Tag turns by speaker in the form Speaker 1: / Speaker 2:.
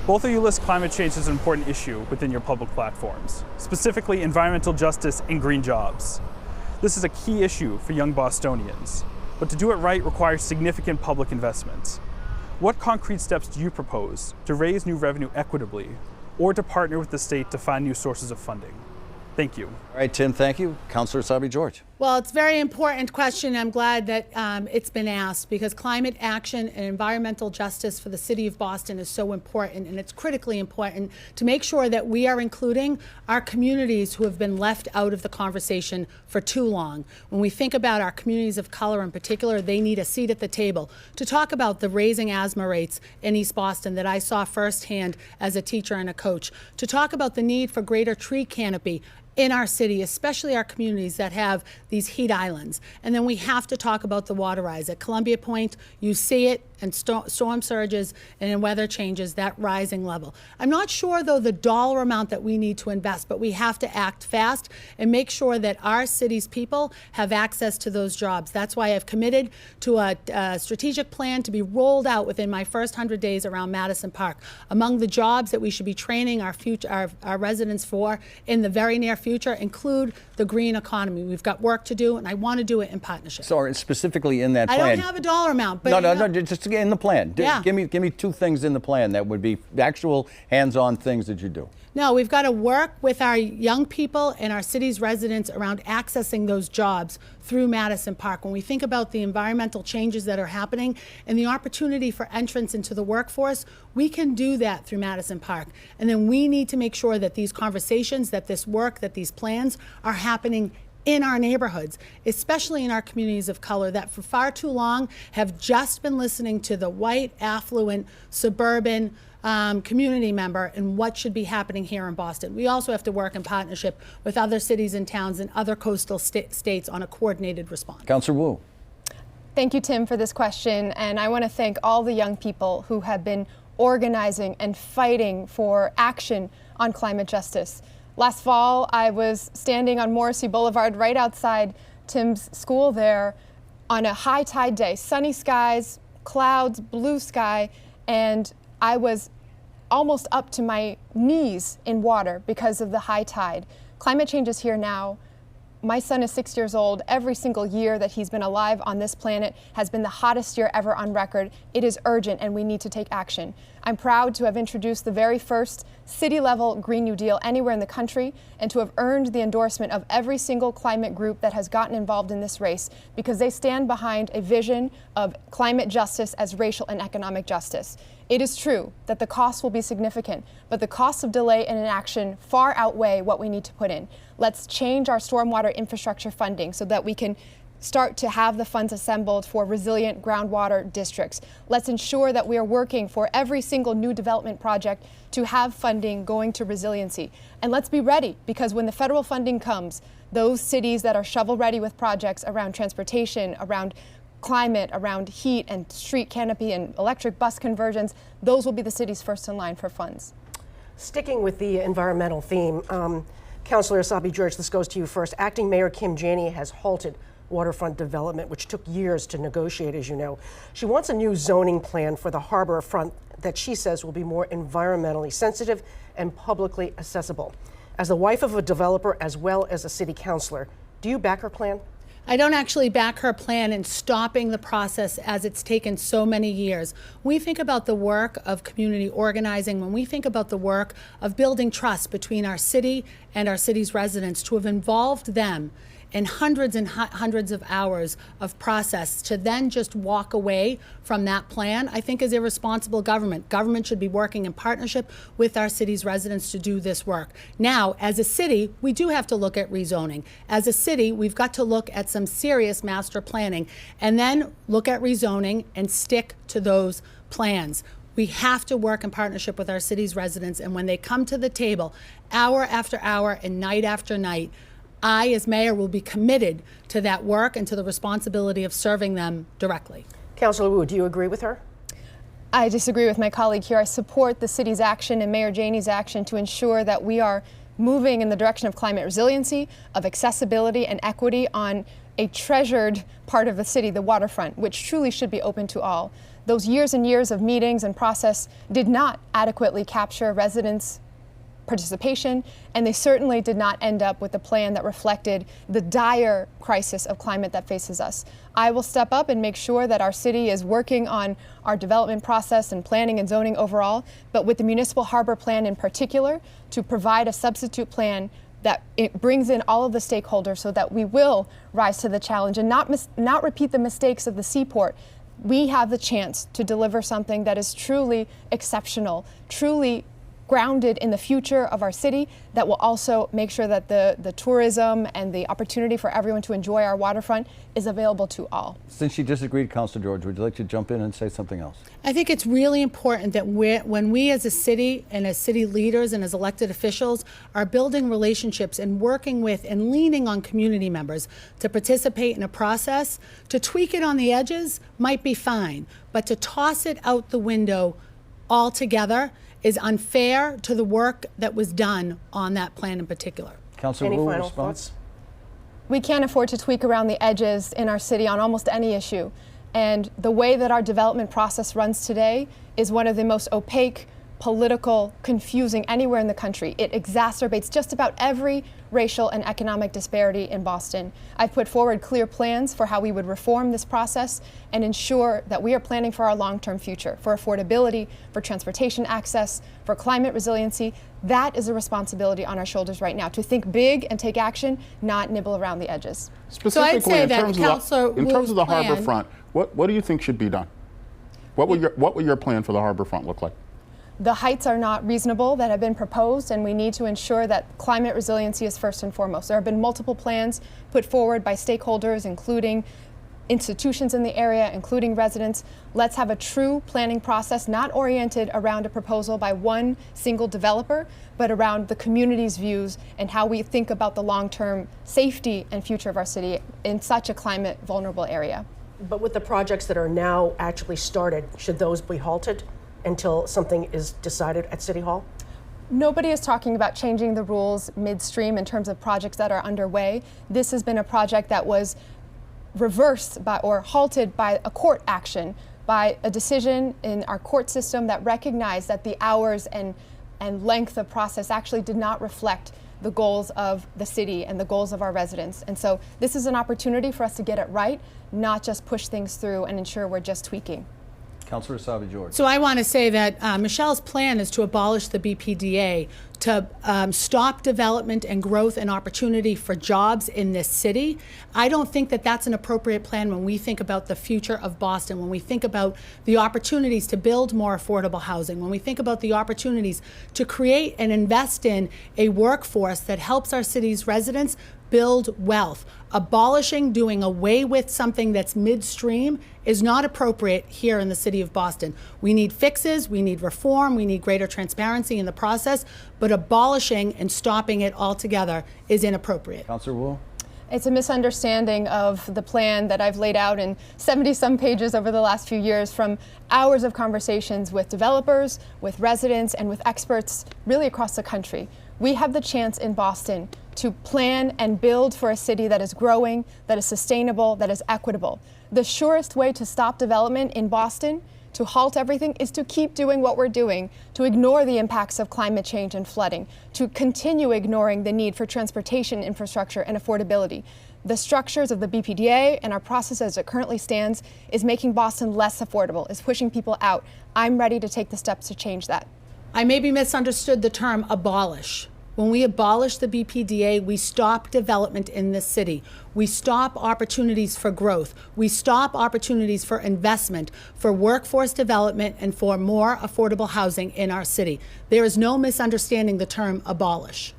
Speaker 1: Both of you list climate change as an important issue within your public platforms, specifically environmental justice and green jobs. This is a key issue for young Bostonians, but to do it right requires significant public investments. What concrete steps do you propose to raise new revenue equitably or to partner with the state to find new sources of funding? Thank you.
Speaker 2: All right, Tim, thank you. Councillor Asabi-George.
Speaker 3: Well, it's a very important question. I'm glad that it's been asked because climate action and environmental justice for the city of Boston is so important, and it's critically important to make sure that we are including our communities who have been left out of the conversation for too long. When we think about our communities of color in particular, they need a seat at the table to talk about the raising asthma rates in East Boston that I saw firsthand as a teacher and a coach, to talk about the need for greater tree canopy in our city, especially our communities that have these heat islands. And then we have to talk about the water rise. At Columbia Point, you see it, and storm surges and in weather changes, that rising level. I'm not sure, though, the dollar amount that we need to invest, but we have to act fast and make sure that our city's people have access to those jobs. That's why I've committed to a strategic plan to be rolled out within my first 100 days around Madison Park. Among the jobs that we should be training our residents for in the very near future include the green economy. We've got work to do, and I want to do it in partnership.
Speaker 2: So specifically in that plan.
Speaker 3: I don't have a dollar amount, but
Speaker 2: no, just in the plan.
Speaker 3: Yeah.
Speaker 2: Give me two things in the plan that would be actual hands-on things that you do.
Speaker 3: No, we've got to work with our young people and our city's residents around accessing those jobs through Madison Park. When we think about the environmental changes that are happening and the opportunity for entrance into the workforce, we can do that through Madison Park. And then we need to make sure that these conversations, that this work, that these plans are happening in our neighborhoods, especially in our communities of color that for far too long have just been listening to the white, affluent, suburban community member and what should be happening here in Boston. We also have to work in partnership with other cities and towns and other coastal states on a coordinated response.
Speaker 2: Councillor Wu.
Speaker 4: Thank you, Tim, for this question. And I want to thank all the young people who have been organizing and fighting for action on climate justice. Last fall, I was standing on Morrissey Boulevard right outside Tim's school there on a high tide day, sunny skies, clouds, blue sky, and I was almost up to my knees in water because of the high tide. Climate change is here now. My son is 6 years old. Every single year that he's been alive on this planet has been the hottest year ever on record. It is urgent and we need to take action. I'm proud to have introduced the very first city-level Green New Deal anywhere in the country and to have earned the endorsement of every single climate group that has gotten involved in this race because they stand behind a vision of climate justice as racial and economic justice. It is true that the costs will be significant, but the costs of delay and inaction far outweigh what we need to put in. Let's change our stormwater infrastructure funding so that we can start to have the funds assembled for resilient groundwater districts. Let's ensure that we are working for every single new development project to have funding going to resiliency. And let's be ready, because when the federal funding comes, those cities that are shovel-ready with projects around transportation, around climate, around heat and street canopy and electric bus conversions, those will be the cities first in line for funds.
Speaker 5: Sticking with the environmental theme, Councillor Asabi-George, this goes to you first. Acting Mayor Kim Janey has halted waterfront development, which took years to negotiate, as you know. She wants a new zoning plan for the harbor front that she says will be more environmentally sensitive and publicly accessible. As the wife of a developer as well as a city councillor, do you back her plan?
Speaker 3: I don't actually back her plan in stopping the process as it's taken so many years. When we think about the work of community organizing, when we think about the work of building trust between our city and our city's residents, to have involved them in hundreds and hundreds of hours of process to then just walk away from that plan, I think is irresponsible government. Government should be working in partnership with our city's residents to do this work. Now, as a city, we do have to look at rezoning. As a city, we've got to look at some serious master planning and then look at rezoning and stick to those plans. We have to work in partnership with our city's residents, and when they come to the table hour after hour and night after night, I, as mayor, will be committed to that work and to the responsibility of serving them directly.
Speaker 5: Councillor Wu, do you agree with her?
Speaker 4: I disagree with my colleague here. I support the city's action and Mayor Janey's action to ensure that we are moving in the direction of climate resiliency, of accessibility and equity on a treasured part of the city, the waterfront, which truly should be open to all. Those years and years of meetings and process did not adequately capture residents' participation, and they certainly did not end up with a plan that reflected the dire crisis of climate that faces us. I will step up and make sure that our city is working on our development process and planning and zoning overall, but with the Municipal Harbor Plan in particular, to provide a substitute plan that it brings in all of the stakeholders so that we will rise to the challenge and not repeat the mistakes of the seaport. We have the chance to deliver something that is truly exceptional, truly grounded in the future of our city, that will also make sure that the tourism and the opportunity for everyone to enjoy our waterfront is available to all.
Speaker 2: Since you disagreed, Councilor George, would you like to jump in and say something else?
Speaker 3: I think it's really important that when we as a city and as city leaders and as elected officials are building relationships and working with and leaning on community members to participate in a process, to tweak it on the edges might be fine, but to toss it out the window altogether is unfair to the work that was done on that plan in particular.
Speaker 2: Councilor
Speaker 5: Any
Speaker 2: Wu,
Speaker 5: final
Speaker 2: response?
Speaker 5: thoughts?
Speaker 4: We can't afford to tweak around the edges in our city on almost any issue. And the way that our development process runs today is one of the most opaque, political, confusing anywhere in the country. It exacerbates just about every racial and economic disparity in Boston. I've put forward clear plans for how we would reform this process and ensure that we are planning for our long-term future, for affordability, for transportation access, for climate resiliency. That is a responsibility on our shoulders right now, to think big and take action, not nibble around the edges.
Speaker 6: Specifically,
Speaker 3: say
Speaker 6: in
Speaker 3: that
Speaker 6: terms
Speaker 3: Councilor
Speaker 6: of the
Speaker 3: Wu's
Speaker 6: harbor
Speaker 3: plan-
Speaker 6: front, what do you think should be done? What would your plan for the harbor front look like?
Speaker 4: The heights are not reasonable that have been proposed, and we need to ensure that climate resiliency is first and foremost. There have been multiple plans put forward by stakeholders, including institutions in the area, including residents. Let's have a true planning process, not oriented around a proposal by one single developer, but around the community's views and how we think about the long-term safety and future of our city in such a climate vulnerable area.
Speaker 5: But with the projects that are now actually started, should those be halted until something is decided at City Hall?
Speaker 4: Nobody is talking about changing the rules midstream in terms of projects that are underway. This has been a project that was reversed by or halted by a court action, by a decision in our court system that recognized that the hours and length of process actually did not reflect the goals of the city and the goals of our residents. And so this is an opportunity for us to get it right, not just push things through and ensure we're just tweaking.
Speaker 2: Councilor Sabi George.
Speaker 3: So I want to say that Michelle's plan is to abolish the BPDA, to stop development and growth and opportunity for jobs in this city. I don't think that that's an appropriate plan when we think about the future of Boston, when we think about the opportunities to build more affordable housing, when we think about the opportunities to create and invest in a workforce that helps our city's residents build wealth. Abolishing, doing away with something that's midstream is not appropriate here in the city of Boston. We need fixes, we need reform, we need greater transparency in the process, but abolishing and stopping it altogether is inappropriate.
Speaker 2: Councilor Wu.
Speaker 4: It's a misunderstanding of the plan that I've laid out in 70-some pages over the last few years, from hours of conversations with developers, with residents, and with experts really across the country. We have the chance in Boston to plan and build for a city that is growing, that is sustainable, that is equitable. The surest way to stop development in Boston, to halt everything, is to keep doing what we're doing, to ignore the impacts of climate change and flooding, to continue ignoring the need for transportation infrastructure and affordability. The structures of the BPDA and our process as it currently stands is making Boston less affordable, is pushing people out. I'm ready to take the steps to change that.
Speaker 3: I maybe misunderstood the term abolish. When we abolish the BPDA, we stop development in this city. We stop opportunities for growth. We stop opportunities for investment, for workforce development, and for more affordable housing in our city. There is no misunderstanding the term abolish.